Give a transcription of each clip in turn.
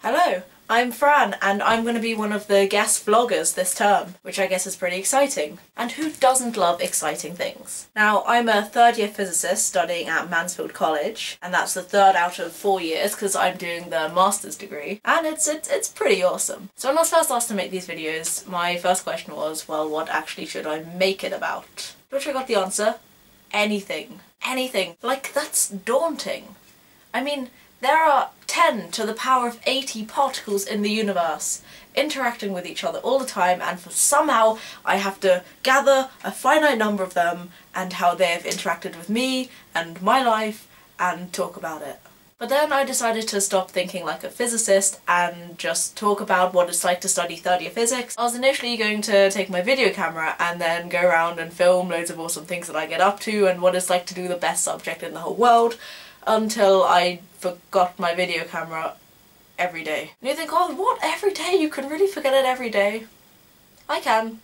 Hello, I'm Fran and I'm going to be one of the guest vloggers this term, which I guess is pretty exciting. And who doesn't love exciting things? Now, I'm a third-year physicist studying at Mansfield College, and that's the third out of 4 years because I'm doing the master's degree, and it's pretty awesome. So when I was first asked to make these videos, my first question was, well, what actually should I make it about? To which I got the answer, anything. Anything. Like, that's daunting. I mean, there are 10 to the power of 80 particles in the universe interacting with each other all the time, and somehow I have to gather a finite number of them and how they've interacted with me and my life and talk about it. But then I decided to stop thinking like a physicist and just talk about what it's like to study third-year physics. I was initially going to take my video camera and then go around and film loads of awesome things that I get up to and what it's like to do the best subject in the whole world, until I forgot my video camera every day. And you think, oh, what, every day? You can really forget it every day. I can.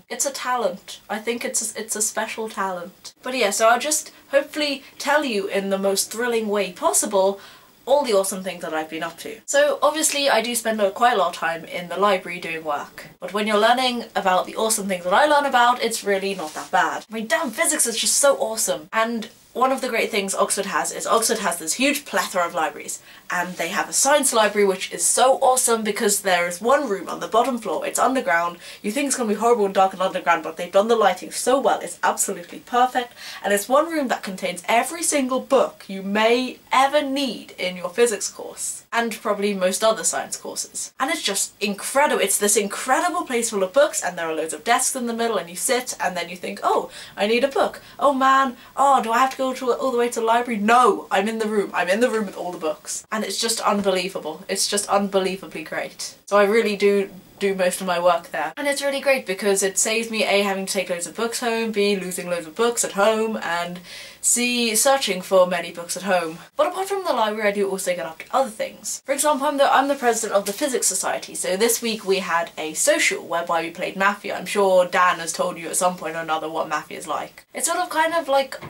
It's a talent. I think it's a special talent. But yeah, so I'll just hopefully tell you in the most thrilling way possible all the awesome things that I've been up to. So obviously I do spend quite a lot of time in the library doing work, but when you're learning about the awesome things that I learn about, it's really not that bad. I mean, damn, physics is just so awesome. And one of the great things Oxford has is Oxford has this huge plethora of libraries, and they have a science library which is so awesome because there is one room on the bottom floor, it's underground, you think it's going to be horrible and dark and underground, but they've done the lighting so well, it's absolutely perfect, and it's one room that contains every single book you may ever need in your physics course, and probably most other science courses. And it's just incredible, it's this incredible place full of books, and there are loads of desks in the middle, and you sit, and then you think, oh, I need a book, oh man, oh, do I have to go all the way to the library? No, I'm in the room with all the books. And it's just unbelievable. It's just unbelievably great. So I really do most of my work there. And it's really great because it saves me A, having to take loads of books home, B, losing loads of books at home, and C, searching for many books at home. But apart from the library, I do also get up to other things. For example, I'm the president of the Physics Society, so this week we had a social whereby we played Mafia. I'm sure Dan has told you at some point or another what Mafia is like. It's sort of kind of like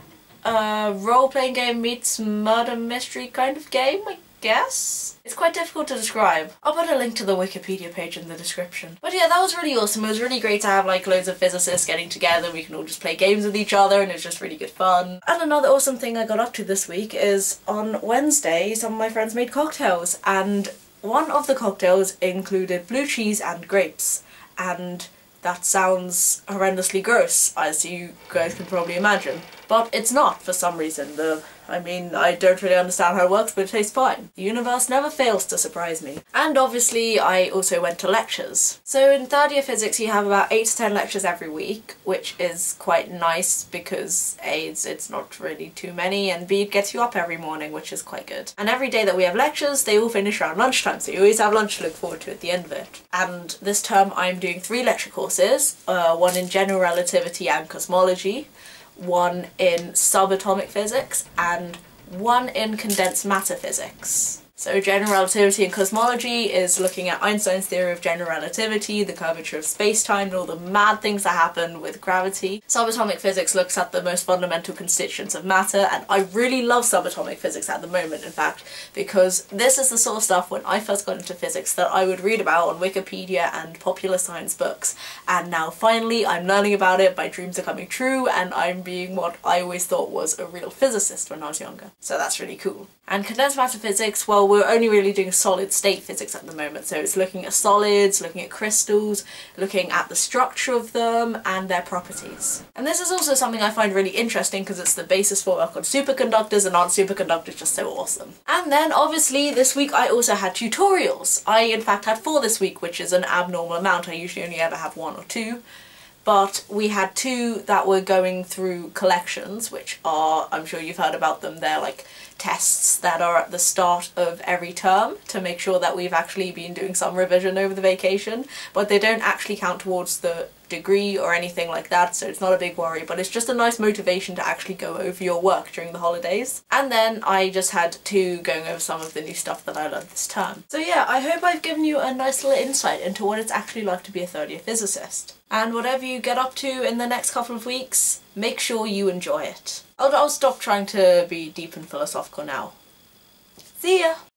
a role-playing game meets murder mystery kind of game, I guess? It's quite difficult to describe. I'll put a link to the Wikipedia page in the description. But yeah, that was really awesome. It was really great to have like loads of physicists getting together. We can all just play games with each other and it was just really good fun. And another awesome thing I got up to this week is on Wednesday some of my friends made cocktails, and one of the cocktails included blue cheese and grapes, and that sounds horrendously gross, as you guys can probably imagine. But it's not, for some reason. I don't really understand how it works, but it tastes fine. The universe never fails to surprise me. And obviously I also went to lectures. So in third year physics you have about 8 to 10 lectures every week, which is quite nice because A, it's not really too many, and B, it gets you up every morning, which is quite good. And every day that we have lectures, they all finish around lunchtime, so you always have lunch to look forward to at the end of it. And this term I'm doing 3 lecture courses, one in general relativity and cosmology, one in subatomic physics, and one in condensed matter physics. So general relativity and cosmology is looking at Einstein's theory of general relativity, the curvature of space-time, and all the mad things that happen with gravity. Subatomic physics looks at the most fundamental constituents of matter, and I really love subatomic physics at the moment, in fact, because this is the sort of stuff when I first got into physics that I would read about on Wikipedia and popular science books, and now finally I'm learning about it, my dreams are coming true, and I'm being what I always thought was a real physicist when I was younger. So that's really cool. And condensed matter physics, well, we're only really doing solid state physics at the moment, so it's looking at solids, looking at crystals, looking at the structure of them and their properties. And this is also something I find really interesting because it's the basis for work on superconductors, and aren't superconductors just so awesome? And then obviously this week I also had tutorials. I in fact had 4 this week, which is an abnormal amount. I usually only ever have 1 or 2. But we had 2 that were going through collections, which are, I'm sure you've heard about them, they're like tests that are at the start of every term to make sure that we've actually been doing some revision over the vacation, but they don't actually count towards the degree or anything like that, so it's not a big worry, but it's just a nice motivation to actually go over your work during the holidays. And then I just had 2 going over some of the new stuff that I learned this term. So yeah, I hope I've given you a nice little insight into what it's actually like to be a third year physicist. And whatever you get up to in the next couple of weeks, make sure you enjoy it. I'll stop trying to be deep and philosophical now. See ya!